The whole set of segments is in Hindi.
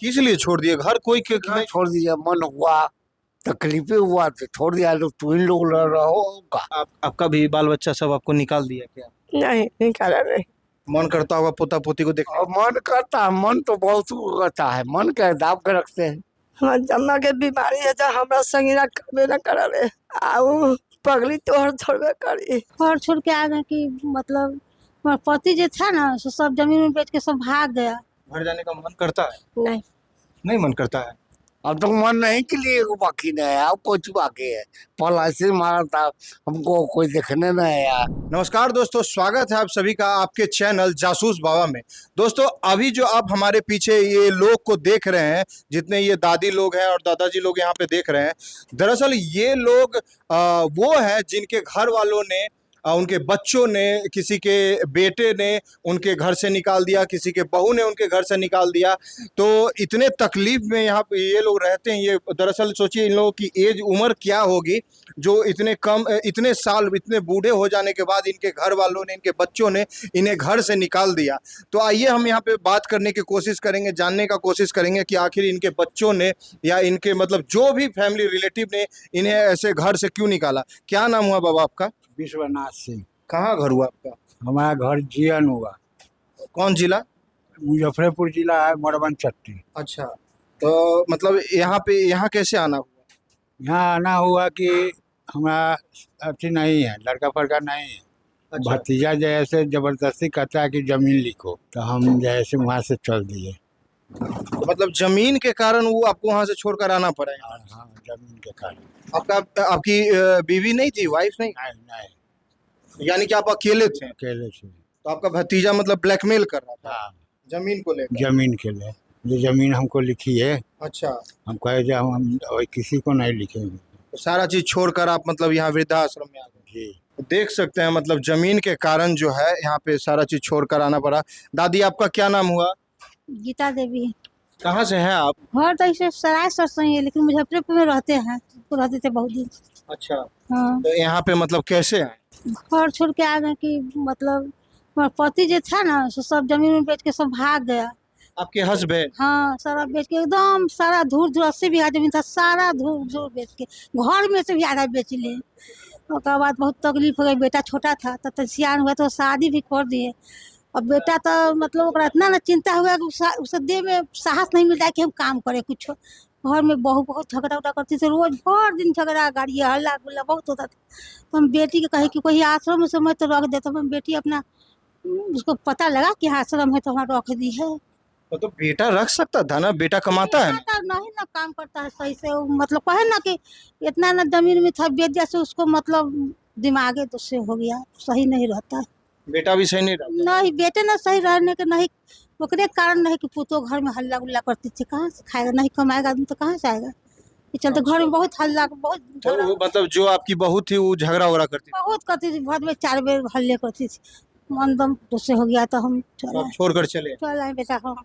किस लिए छोड़ दिए घर? कोई नहीं छोड़ दिया, मन हुआ, तकलीफें हुआ तो छोड़ दिया। लोग तुम लोग रहोगा। आपका भी बाल बच्चा सब आपको निकाल दिया क्या? नहीं निकाला नहीं। मन करता होगा पोता पोती को देखने और मन करता है, मन तो बहुत करता है, मन के दाब के रखते हैं। हमार जम्मा के बीमारी है जो हमरा संगिना करबे न करले आउ पगली तोहर छोड़बे करी। घर छोड़ के आ गए कि मतलब हमारा पति जो था ना सो सब जमीन में बेच के सब भाग गया। घर जाने का मन करता है? नहीं नहीं मन करता है। अब तो मन नहीं के लिए बाकी नहीं है, अब कुछ बाकी है। पल ऐसे मारा था, हमको कोई देखने नहीं आया। नमस्कार दोस्तों, स्वागत है आप सभी का आपके चैनल जासूस बाबा में। दोस्तों अभी जो आप हमारे पीछे ये लोग को देख रहे हैं, जितने ये दादी लोग हैं और दादाजी लोग यहाँ पे देख रहे हैं, दरअसल ये लोग वो हैं जिनके घर वालों ने उनके बच्चों ने, किसी के बेटे ने उनके घर से निकाल दिया, किसी के बहू ने उनके घर से निकाल दिया। तो इतने तकलीफ में यहाँ पे ये लोग रहते हैं। ये दरअसल सोचिए इन लोगों की एज उम्र क्या होगी जो इतने कम, इतने साल, इतने बूढ़े हो जाने के बाद इनके घर वालों ने, इनके बच्चों ने इन्हें घर से निकाल दिया। तो आइए हम यहाँ पे बात करने की कोशिश करेंगे, जानने का कोशिश करेंगे कि आखिर इनके बच्चों ने या इनके मतलब जो भी फैमिली रिलेटिव ने इन्हें ऐसे घर से क्यों निकाला। क्या नाम हुआ बाबा आपका? विश्वनाथ सिंह। कहाँ घर हुआ आपका? हमारा घर जीवन हुआ, कौन जिला? मुजफ्फरपुर जिला है, मरवन चट्टी। अच्छा, तो मतलब यहाँ कैसे आना हुआ? यहाँ आना हुआ कि हमारा अथी नहीं है, लड़का फड़का नहीं है। अच्छा, भतीजा जैसे जबरदस्ती कहता है कि जमीन लिखो, तो हम जैसे वहाँ से चल दिए। तो मतलब जमीन के कारण वो आपको वहाँ से छोड़कर आना पड़ा है? हाँ, जमीन के कारण। आपकी बीवी नहीं थी, वाइफ नहीं? नहीं, यानी कि आप अकेले थे? अकेले से। तो आपका भतीजा मतलब ब्लैकमेल कर रहा था हाँ, जमीन को लेकर? जमीन के लिए, जो जमीन हमको लिखी है, अच्छा, हम कहे जो हम और किसी को नहीं लिखेंगे। तो सारा चीज छोड़कर आप मतलब यहाँ वृद्धाश्रम में आ गए? जी। तो देख सकते हैं मतलब जमीन के कारण जो है यहाँ पे सारा चीज छोड़कर आना पड़ा। दादी आपका क्या नाम हुआ? गीता देवी। कहाँ से हैं आप? घर तो ऐसे सराय सत्संग है लेकिन मुजफ्फरपुर में रहते हैं, तो रहते थे बहुत दिन। अच्छा, हाँ, तो यहाँ पे मतलब कैसे आए? घर छोड़ के आ गए कि मतलब हमारा पति जो था ना सो सब जमीन में बेच के सब भाग गया। आपके हस्बैंड? हाँ, सारा बेच के एकदम सारा धूर धूर 80 बीघा जमीन था, सारा धूर धूर बेच के घर में से भी आधा बेच लिए। उसके बाद बहुत तकलीफ हो गई, बेटा छोटा था तब सियान हुआ तो शादी भी कर दिए। और बेटा तो मतलब ओकरा इतना ना चिंता हुआ कि उसे देह में साहस नहीं मिलता है कि हम काम करें कुछ। घर में बहू बहुत झगड़ा उगड़ा करती थी, रोज भर दिन झगड़ा गाड़ी हल्ला गुल्ला बहुत होता था। तो हम बेटी के कहे कि कोई आश्रम में समय तो रख दे, तो हम बेटी अपना उसको पता लगा कि आश्रम है तो वहाँ रख दी है। तो बेटा रख सकता था ना, बेटा कमाता है। बेटा नहीं ना काम करता है सही से, वो मतलब कहे ना कि इतना ना जमीन में था बेच जैसे उसको मतलब दिमागे तो से हो गया, सही नहीं रहता है। बेटा भी सही नहीं रहा? नहीं, बेटे ना सही रहने के नहीं, ओकरे कारण नहीं कि पुतो घर में हल्ला गुल्ला करती थी, कहाँ से खाएगा, नहीं कमाएगा आदमी तो कहाँ से आएगा। ये चलते घर में बहुत हल्ला, बहुत तो झगड़ा, वो मतलब जो आपकी बहू थी वो झगड़ा वगड़ा करती थी? बहुत करती थी, घर में 4 बेर हल्ले करती थी। मन दम दूसरे हो गया तो हम आप छोड़कर चले? चल आए बेटा। हाँ,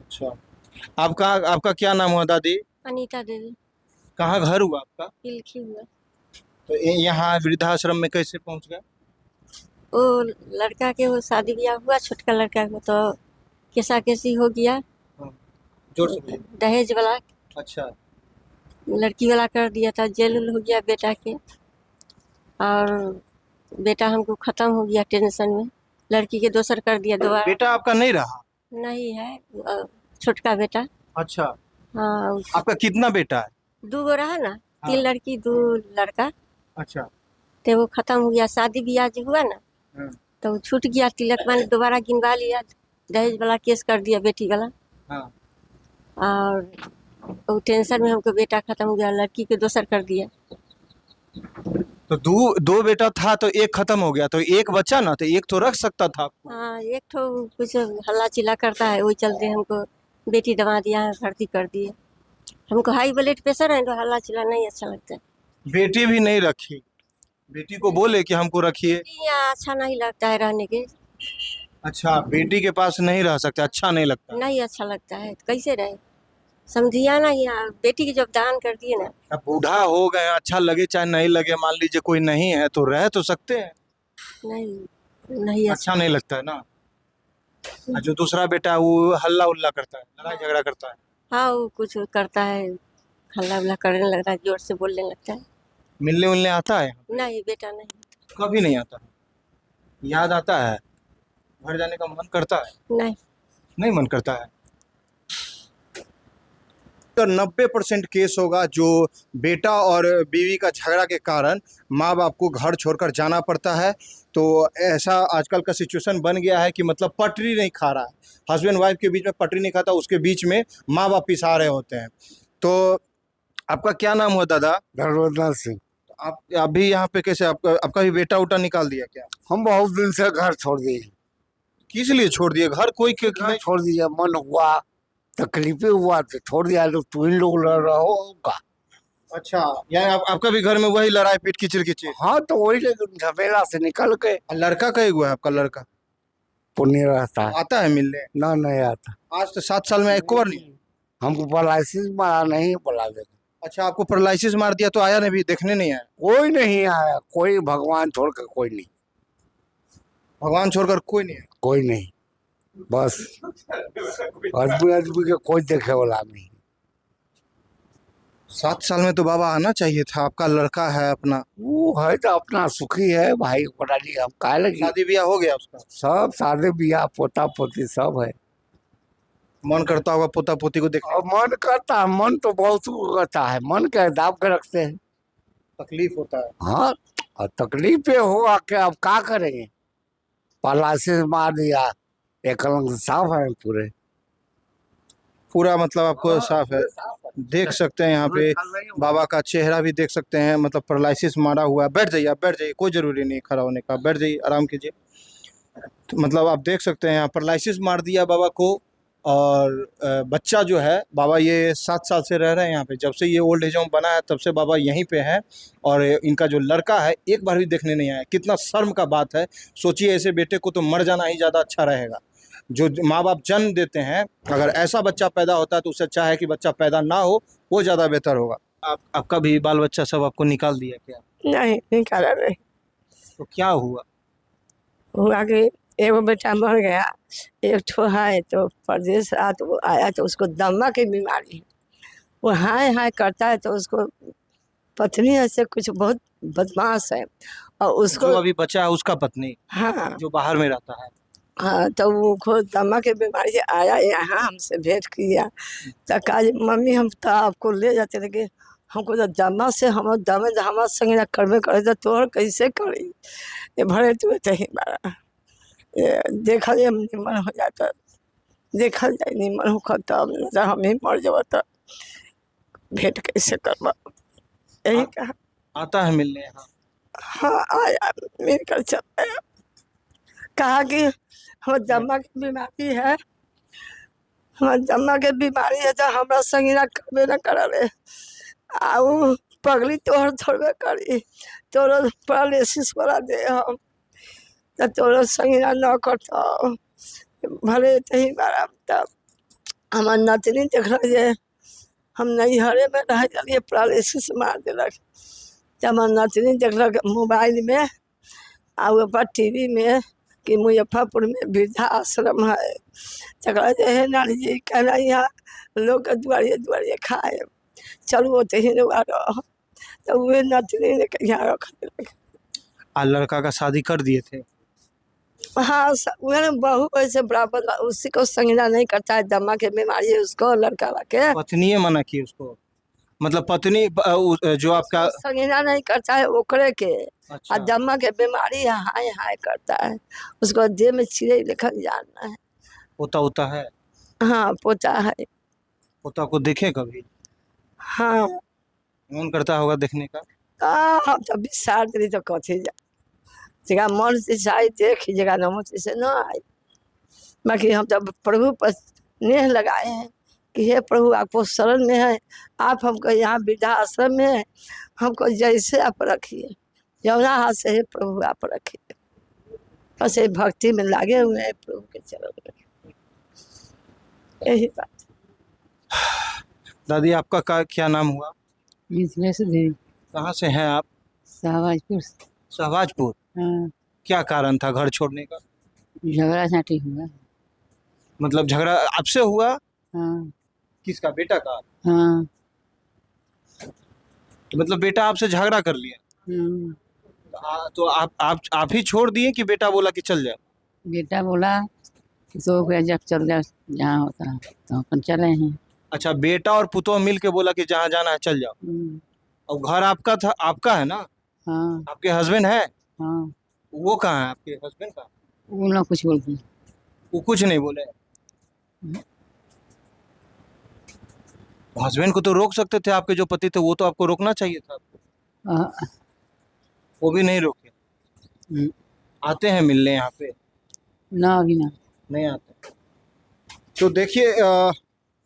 अच्छा, आपका क्या नाम हुआ दादी? अनीता देवी। कहाँ घर हुआ आपका? लिखी हुआ तो यहाँ वृद्धाश्रम में कैसे पहुँच गए? वो लड़का के वो शादी ब्याह हुआ, छोटका लड़का को तो कैसा कैसी हो गया, जोर से बोलिए। दहेज वाला अच्छा, लड़की वाला कर दिया था, जेल उल हो गया बेटा के। और बेटा हमको खत्म हो गया टेंशन में, लड़की के दोसर कर दिया दोबारा। बेटा आपका नहीं रहा? नहीं है, छोटका बेटा। अच्छा, हाँ, आपका कितना बेटा है? 2 गो रहा ना, 3 हाँ। लड़की 2 लड़का, अच्छा, तो वो खत्म हो गया। शादी ब्याह जो हुआ ना हाँ। तो वो छूट गया, तिलक मैंने दोबारा गिनवा लिया, दहेज वाला केस कर दिया बेटी वाला। हाँ। और वो टेंशन में हमको बेटा खत्म हो गया, लड़की के दोसर कर दिया। तो दो बेटा था तो एक खत्म हो गया, तो एक बच्चा ना, तो एक तो रख सकता था आपको। हाँ, एक ठो कुछ हल्ला चिल्ला करता है, वही चलते हमको बेटी दबा दिया है, भर्ती कर दिए। हमको हाई ब्लड प्रेशर है तो हल्ला चिल्ला नहीं अच्छा लगता है। बेटी भी नहीं रखी? बेटी को बोले कि हमको रखिए? यहाँ अच्छा नहीं लगता है रहने के, अच्छा, बेटी के पास नहीं रह सकते, अच्छा नहीं लगता? नहीं अच्छा लगता है, तो कैसे रहे, समझिया ना। यहाँ बेटी की जब दान कर दिए ना, अब बूढ़ा हो गए, अच्छा लगे चाहे नहीं लगे, मान लीजिए कोई नहीं है तो रह तो सकते हैं। नहीं नहीं अच्छा नहीं लगता है ना? और जो दूसरा बेटा है वो हल्ला उल्ला करता है, लड़ाई झगड़ा करता है। हाँ वो कुछ करता है, हल्ला उल्ला करने लगता है, जोर से बोलने लगता है। मिलने उलने आता है? नहीं बेटा नहीं। कभी नहीं आता। याद आता है? घर जाने का मन करता है? नहीं। नहीं मन करता है। तो 90% केस होगा जो बेटा और बीवी का झगड़ा के कारण माँ बाप को घर छोड़कर जाना पड़ता है। तो ऐसा आजकल का सिचुएशन बन गया है कि मतलब पटरी नहीं खा रहा है, हस्बैंड वाइफ के बीच में पटरी नहीं खाता, उसके बीच में माँ बाप पिसा रहे होते हैं। तो आपका क्या नाम हुआ दादा? धर्मनाथ सिंह। आप अभी यहाँ पे कैसे, आपका भी बेटा उटा निकाल दिया क्या? हम बहुत दिन से घर छोड़ दिए। किस लिए छोड़ दिए घर? कोई घर छोड़ दिया, मन हुआ, तकलीफें हुआ तो छोड़ दिया। लोग तुम लोग रहो का। अच्छा, यानी आपका भी घर में वही लड़ाई पीट किचिर किचिर? हाँ तो वही, लेकिन झमेला से निकल के लड़का कहीं हुआ है आपका? लड़का पुण्य रहता है आता है मिलने? ना, नहीं आता। आज तो 7 साल में एक बार नहीं? हमको पैरालिसिस मारा, नहीं बुला देगा। अच्छा, आपको पैरालिसिस मार दिया तो आया नहीं, भी देखने नहीं आया? कोई नहीं आया, कोई भगवान छोड़ कर कोई नहीं, भगवान छोड़कर कोई नहीं आया? कोई नहीं। बस आदमी के कोई देखे वाला नहीं। 7 साल में तो बाबा आना चाहिए था, आपका लड़का है अपना। वो है तो अपना सुखी है भाई, बना लिया हम काहे लगी। शादी ब्याह हो गया उसका? सब शादी बियाह पोता पोती सब है। मन करता होगा पोता पोती को देखने? और मन करता है, मन तो बहुत करता है, मन के दाब के रखते हैं। तकलीफ होता है। हाँ, और तकलीफें हो आके अब क्या करेंगे। पैरालिसिस मार दिया, एक अलग साफ है पूरे। पूरा मतलब आपको साफ है, देख सकते हैं यहाँ पे बाबा का चेहरा भी देख सकते हैं, मतलब पैरालिसिस मारा हुआ है। बैठ जाइए, आप बैठ जाइए, कोई ज़रूरी नहीं खड़ा होने का, बैठ जाइए, आराम कीजिए। तो मतलब आप देख सकते हैं यहाँ पैरालिसिस मार दिया बाबा को। और बच्चा जो है, बाबा ये 7 साल से रह रहे हैं यहाँ पे, जब से ये ओल्ड एज होम बना है तब से बाबा यहीं पे हैं। और इनका जो लड़का है एक बार भी देखने नहीं आया, कितना शर्म का बात है। सोचिए, ऐसे बेटे को तो मर जाना ही ज़्यादा अच्छा रहेगा। जो माँ बाप जन्म देते हैं, अगर ऐसा बच्चा पैदा होता है तो उससे अच्छा है कि बच्चा पैदा ना हो, वो ज़्यादा बेहतर होगा। आपका भी बाल बच्चा सब आपको निकाल दिया क्या? नहीं निकाला नहीं। तो क्या हुआ? हुआ कि एगो बेटा मर गया, एक ठो है तो परदेश रहा, तो वो आया तो उसको दमा की बीमारी है। वो हाय हाय करता है तो उसको पत्नी ऐसे कुछ बहुत बदमाश है, और उसको जो अभी बचा है उसका पत्नी? हाँ जो बाहर में रहता है? हाँ, तो वो खुद दमा की बीमारी से आया यहाँ, हमसे भेंट किया तो कहा जी, मम्मी हम तो आपको ले जाते थे, हमको तो दमा से हम दमे हमारा संग ना करबे करे तो तोहर कैसे करी। ये भरे तू ही बारा ये देखा जाए निमन हो जाता, देखा जाए निमन हो तब न तो हम ही मर जाब तो भेंट कैसे करवा। यही कहा। आता है मिलने यहाँ? हाँ आया, मिल कर चल आया। कहा कि हम दमा की बीमारी है, हमारे दमा के बीमारी है तो हमारा संगी ना करबे न करे। आऊ पगली तोहर थोड़बे करी, तोरो पैरालिसिस वाला दे हम तो तोरो संगी ना न करता। भले तही बारा तब हमार नतनी देख जे हम नहीं हरे में रह गए, पैरालिसिस मार दिलक। जब हमार नतनी देखलक मोबाइल में आ ऊपर टीवी में कि मुजफ्फरपुर में वृद्धा आश्रम है, तकरा जे है नानी जी कहना यहाँ लोग के दुआरिए दुआरिए खाए, चलू वो तही रह तो वे नतनी ने यहाँ रख दिलक। आ लड़का का शादी कर दिए थे? हाँ वह बहू ऐसे बराबर उसी को संगीना नहीं करता है, दमा के बीमारी है उसको, लड़का के पत्नी मना की उसको? मतलब पत्नी जो आपका संगीना नहीं करता है ओकरे के। अच्छा। और दमा के बीमारी है, हाय हाय करता है, उसको देह में चिड़े लिखल जानना है। पोता होता है? हाँ पोता है। पोता को देखे कभी? हाँ मन करता होगा देखने का? हम तो विसार दिली तो कथी जा जगह मन से चाहे देखी जगह नमो से न आई। बाकी हम तो प्रभु पर नेह लगाए हैं कि हे प्रभु आपको शरण में है, आप हमको यहाँ वृद्धा आश्रम में है, हमको जैसे आप रखिए, जौना हाथ से हे प्रभु आप रखिए। बस ये भक्ति में लागे हुए हैं प्रभु के चरण में, यही बात। दादी आपका क्या नाम हुआ? मिथिलेश देवी। कहाँ से हैं आप? शाहबाजपुर से। शहबाजपुर? हाँ, क्या कारण था घर छोड़ने का? झगड़ा झांटी हुआ। मतलब झगड़ा आपसे हुआ? हाँ किसका, बेटा का? हाँ। मतलब बेटा आपसे झगड़ा कर लिया? हम्म, तो आप ही छोड़ दिए कि बेटा बोला कि चल जाओ? बेटा बोला कि तो गया जब चल जा जहाँ होता है तो अपन चले हैं। अच्छा, बेटा और पुतोह मिल के बोला कि जहाँ जाना है चल जाओ। और घर आपका था, आपका है ना? हाँ आपके हस्बैंड है? हाँ। वो कहाँ है आपके हस्बैंड का? वो लोग कुछ बोलते हैं। वो कुछ नहीं बोले? हस्बैंड को तो रोक सकते थे, आपके जो पति थे वो तो आपको रोकना चाहिए था। हाँ, वो भी नहीं रोके? हम्म, आते हैं मिलने यहाँ पे? ना अभी ना। नहीं आते। तो देखिए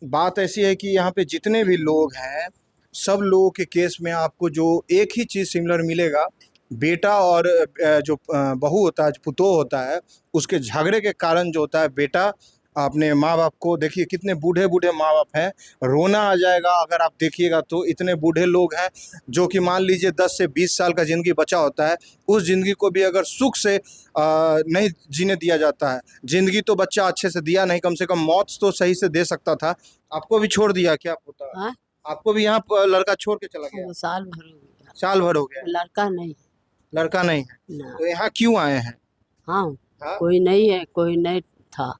बात ऐसी है कि यहाँ पे जितने भी लोग हैं, सब लोगों के केस में आपको जो एक ही चीज़ सिमिलर मिलेगा, बेटा और जो बहू होता है, जो पुतोह होता है, उसके झगड़े के कारण जो होता है, बेटा अपने माँ बाप को, देखिए कितने बूढ़े बूढ़े माँ बाप हैं, रोना आ जाएगा अगर आप देखिएगा तो। इतने बूढ़े लोग हैं जो कि मान लीजिए 10 से 20 साल का ज़िंदगी बचा होता है, उस ज़िंदगी को भी अगर सुख से नहीं जीने दिया जाता है। ज़िंदगी तो बच्चा अच्छे से दिया नहीं, कम से कम मौत तो सही से दे सकता था। आपको भी छोड़ दिया क्या पोता? हाँ? आपको भी यहाँ लड़का छोड़ के चला गया? साल भर हो गया, साल भर हो गया? लड़का नहीं लड़का नहीं है ना। तो यहाँ क्यों आए हैं? हाँ, हाँ? कोई नहीं है, कोई नहीं था,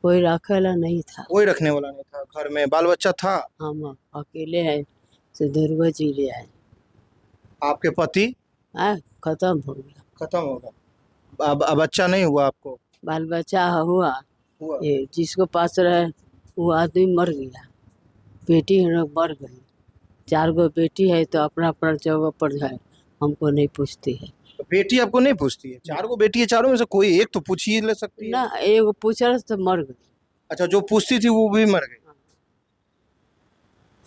कोई रखेला नहीं था। कोई रखने वाला नहीं था घर में? बाल बच्चा था? हम अकेले हैं, से दुर्गा जी ले आए। आपके पति? हाँ, खत्म हो गया। खत्म होगा। अब बच्चा नहीं हुआ आपको? बाल बच्चा हुआ, हुआ? ये जिसको पास रहे वो आदमी मर गया, बेटी है मर गई। 4 गो बेटी है तो अपना अपना जगह पर जाए, हमको नहीं पूछती है तो बेटी आपको नहीं पूछती है? 4 गो बेटी है, चारों में से कोई एक तो पूछ ही ले सकती है ना। एगो पूछल तो मर गई, अच्छा, जो पूछती थी वो भी मर गई?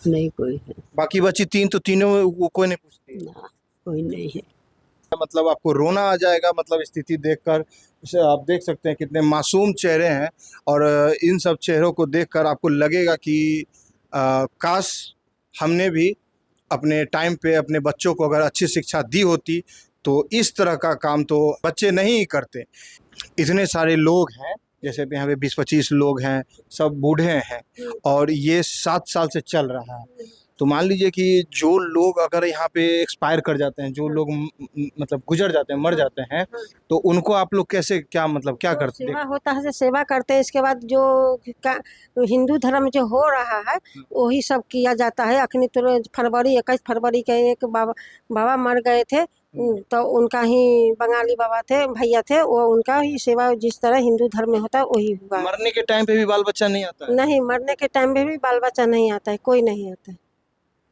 नहीं कोई है बाकी बची 3 तो तीनों में वो कोई नहीं पूछती है? ना, कोई नहीं है। मतलब आपको रोना आ जाएगा, मतलब स्थिति देखकर। इसे आप देख सकते हैं कितने मासूम चेहरे हैं, और इन सब चेहरों को देखकर आपको लगेगा कि काश हमने भी अपने टाइम पे अपने बच्चों को अगर अच्छी शिक्षा दी होती, तो इस तरह का काम तो बच्चे नहीं करते। इतने सारे लोग हैं, जैसे यहाँ पे 20-25 लोग हैं, सब बूढ़े हैं, और ये 7 साल से चल रहा है। तो मान लीजिए कि जो लोग अगर यहाँ पे एक्सपायर कर जाते हैं, जो लोग मतलब गुजर जाते हैं, मर जाते हैं, तो उनको आप लोग कैसे, क्या मतलब क्या करते सेवा हैं? होता है, सेवा करते हैं। इसके बाद जो हिंदू धर्म जो हो रहा है वही सब किया जाता है। अखनी तो 21 फरवरी के एक बाबा मर गए थे, तो उनका ही बंगाली बाबा थे, भैया थे, वो उनका ही सेवा जिस तरह हिंदू धर्म में होता है वही हुआ। मरने के टाइम पे भी बाल बच्चा नहीं आता है? नहीं, मरने के टाइम में भी बाल बच्चा नहीं आता है, कोई नहीं आता है।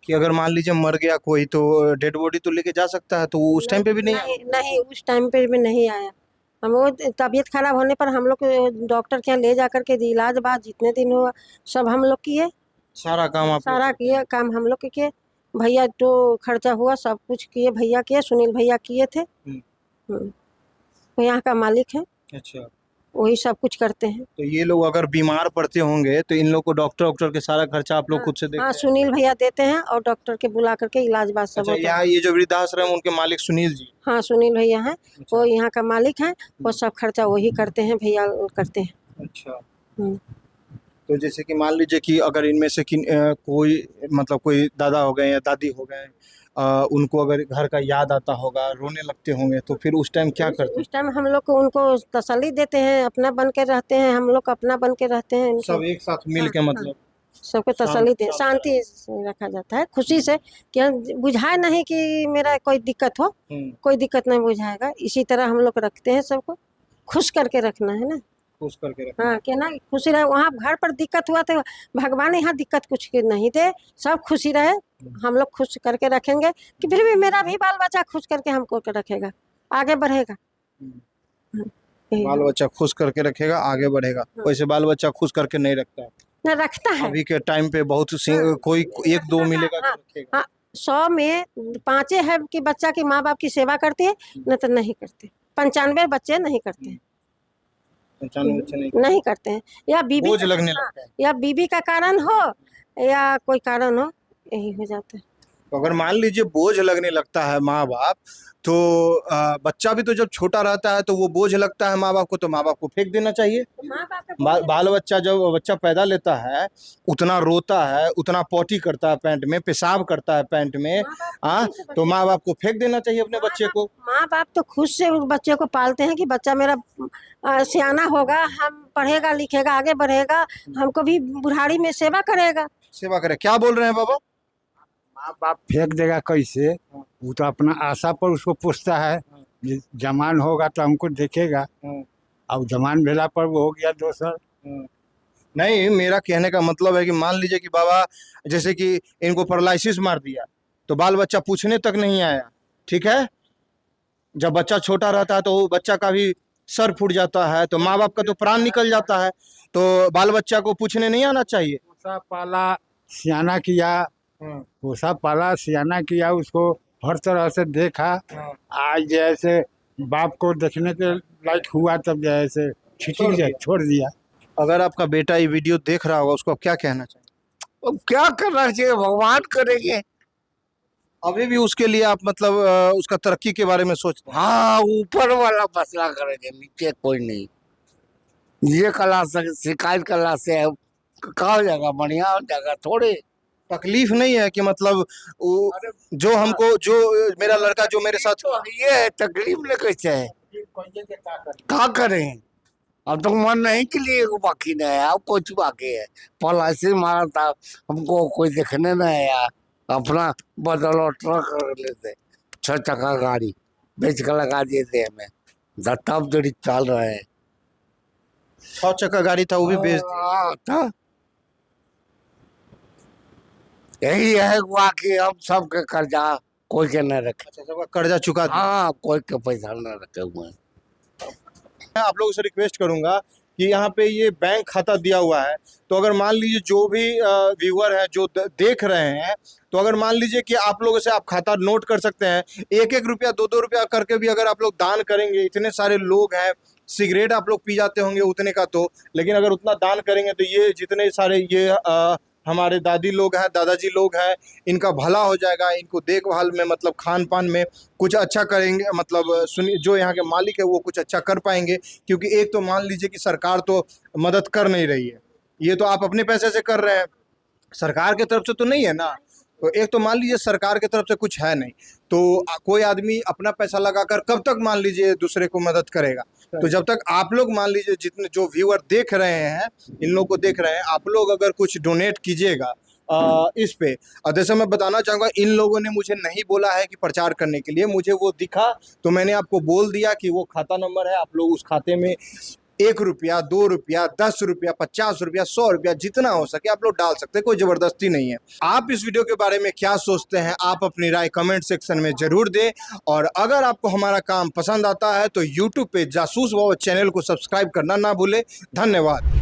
कि अगर मान लीजिए मर गया कोई तो डेड बॉडी तो लेके जा सकता है, तो वो उस टाइम पे भी नहीं आया? नहीं, उस टाइम पे भी नहीं आया। हम वो तबीयत खराब होने पर हम लोग डॉक्टर के यहाँ ले जा करके इलाज बाद जितने दिन हुआ सब हम लोग किए, सारा काम आप सारा किए, काम हम लोग के किए। भैया तो खर्चा हुआ, सब कुछ किए, भैया किए, सुनील भैया किए थे। वो यहाँ का मालिक है, अच्छा, वही सब कुछ करते हैं। तो ये लोग अगर बीमार पड़ते होंगे तो इन लोग को डॉक्टर के सारा खर्चा आप लोग खुद से देखते हाँ, हैं? सुनील भैया देते हैं और डॉक्टर के बुला करके इलाज बाद सब अच्छा, होता यहाँ है। ये जो वृद्धाश्रम उनके मालिक सुनील जी? हाँ, सुनील भैया हैं, अच्छा, वो यहाँ का मालिक हैं, वो सब खर्चा वही करते हैं, भैया करते हैं। अच्छा। हम्म। तो जैसे कि मान लीजिए कि अगर इनमें से कोई मतलब कोई दादा हो गए या दादी हो गए, उनको अगर घर का याद आता होगा, रोने लगते होंगे, तो फिर उस टाइम क्या करते उस टाइम हम लोग को उनको तसल्ली देते हैं, अपना बन के रहते हैं, हम लोग अपना बन के रहते हैं। हैं? सब एक साथ मिल के हाँ, मतलब सबको तसल्ली दे, शांति से रखा जाता है, खुशी से। क्या बुझाए नहीं कि मेरा कोई दिक्कत हो, कोई दिक्कत नहीं बुझाएगा। इसी तरह हम लोग रखते हैं, सबको खुश करके रखना है ना। खुश करके रखना। हाँ, क्या ना खुशी रहे। वहाँ घर पर दिक्कत हुआ तो भगवान यहाँ दिक्कत कुछ के नहीं दे, सब खुशी रहे। हम लोग खुश करके रखेंगे कि फिर भी मेरा भी बाल बच्चा खुश करके हमको रखेगा, आगे बढ़ेगा। यही बाल बच्चा खुश करके रखेगा, आगे बढ़ेगा। वैसे बाल बच्चा खुश करके नहीं रखता है ना, रखता है। अभी के टाइम पे। बहुत कोई 1-2 मिलेगा तो रखेगा। हाँ, 100 में 5 है कि बच्चा की माँ बाप की सेवा करती है, न तो नहीं करते। 95 बच्चे नहीं करते हैं, 95 बच्चे नहीं करते हैं। या बीबी बोझ लगने लगता है। या बीबी का कारण हो या कोई कारण हो, यही हो जाता है। तो अगर मान लीजिए बोझ लगने लगता है माँ बाप, तो बच्चा भी तो जब छोटा रहता है तो वो बोझ लगता है माँ बाप को, तो माँ बाप को फेंक देना चाहिए। बाल बच्चा जब बच्चा पैदा लेता है उतना रोता है, उतना पॉटी करता है पैंट में, पेशाब करता है पैंट में, हाँ, तो माँ बाप को फेंक देना चाहिए अपने बच्चे को। माँ बाप तो खुद से उस बच्चे को पालते हैं कि बच्चा मेरा सियाना होगा, हम पढ़ेगा लिखेगा आगे बढ़ेगा, हमको भी बुढ़ारी में सेवा करेगा। सेवा करे, क्या बोल रहे हैं बाबा? माँ बाप फेंक देगा कैसे? वो तो अपना आशा पर उसको पूछता है, जमान होगा तो हमको देखेगा, अब जमान भेला पर वो हो गया दोसर। नहीं, मेरा कहने का मतलब है कि मान लीजिए कि बाबा जैसे कि इनको पैरालिसिस मार दिया तो बाल बच्चा पूछने तक नहीं आया, ठीक है। जब बच्चा छोटा रहता है तो बच्चा का भी सर फूट जाता है, तो माँ बाप का तो प्राण निकल जाता है, तो बाल बच्चा को पूछने नहीं आना चाहिए। पोसा पाला सियाना किया, पोसा पाला सियाना किया, उसको हर तरह से देखा। आज जैसे बाप को देखने के लायक हुआ तब जैसे छोड़ दिया। अगर आपका बेटा ये वीडियो देख रहा होगा उसको आप क्या कहना चाहिए? अब क्या करना चाहिए, भगवान करेंगे। अभी भी उसके लिए आप मतलब उसका तरक्की के बारे में सोचते हैं? हाँ, ऊपर वाला फैसला करेंगे, नीचे कोई नहीं। ये कला से शिकायत कला से कहा हो जाएगा, बढ़िया हो जाएगा थोड़े। तकलीफ नहीं है कि मतलब जो हमको जो मेरा लड़का जो मेरे साथ तो ये है, तकलीफ ले कैसे है, क्या करें? अब तो मन नहीं के लिए बाकी नहीं है, अब कुछ बाकी है। पलासी मारा था, हमको कोई देखने नहीं आया, अपना बदलो ट्रक कर लेते, 6 चक्का गाड़ी बेच कर लगा दिए थे हमें, तब जड़ी चल रहे हैं। 6 चक्का गाड़ी था वो भी बेच दिया। हाँ, था। यही है बाकी हम सबके कर्जा कोई के न रखे। अच्छा, सबका कर्जा चुका दिया। हाँ, कोई के पैसा न रखे हुए हैं। मैं आप लोगों से रिक्वेस्ट करूंगा कि यहाँ पे ये बैंक खाता दिया हुआ है, तो अगर मान लीजिए जो भी व्यूअर है जो देख रहे हैं, तो अगर मान लीजिए कि आप लोगों से आप खाता नोट कर सकते हैं, 1-1 रुपया 2-2 रुपया करके भी अगर आप लोग दान करेंगे, इतने सारे लोग हैं, सिगरेट आप लोग पी जाते होंगे उतने का तो, लेकिन अगर उतना दान करेंगे तो ये जितने सारे ये हमारे दादी लोग हैं, दादाजी लोग हैं, इनका भला हो जाएगा, इनको देखभाल में मतलब खान पान में कुछ अच्छा करेंगे, मतलब सुनिए जो यहाँ के मालिक है वो कुछ अच्छा कर पाएंगे। क्योंकि एक तो मान लीजिए कि सरकार तो मदद कर नहीं रही है, ये तो आप अपने पैसे से कर रहे हैं, सरकार की तरफ से तो नहीं है ना। तो एक तो मान लीजिए सरकार की तरफ से कुछ है नहीं, तो कोई आदमी अपना पैसा लगाकर कब तक मान लीजिए दूसरे को मदद करेगा। तो जब तक आप लोग मान लीजिए जितने जो व्यूअर देख रहे हैं, इन लोग को देख रहे हैं, आप लोग अगर कुछ डोनेट कीजिएगा इस पे। और जैसे मैं बताना चाहूँगा, इन लोगों ने मुझे नहीं बोला है कि प्रचार करने के लिए, मुझे वो दिखा तो मैंने आपको बोल दिया कि वो खाता नंबर है, आप लोग उस खाते में 1 रुपया 2 रुपया 10 रुपया 50 रुपया 100 रुपया जितना हो सके आप लोग डाल सकते हैं, कोई जबरदस्ती नहीं है। आप इस वीडियो के बारे में क्या सोचते हैं, आप अपनी राय कमेंट सेक्शन में जरूर दें। और अगर आपको हमारा काम पसंद आता है तो यूट्यूब पे जासूस बाबा चैनल को सब्सक्राइब करना ना भूलें। धन्यवाद।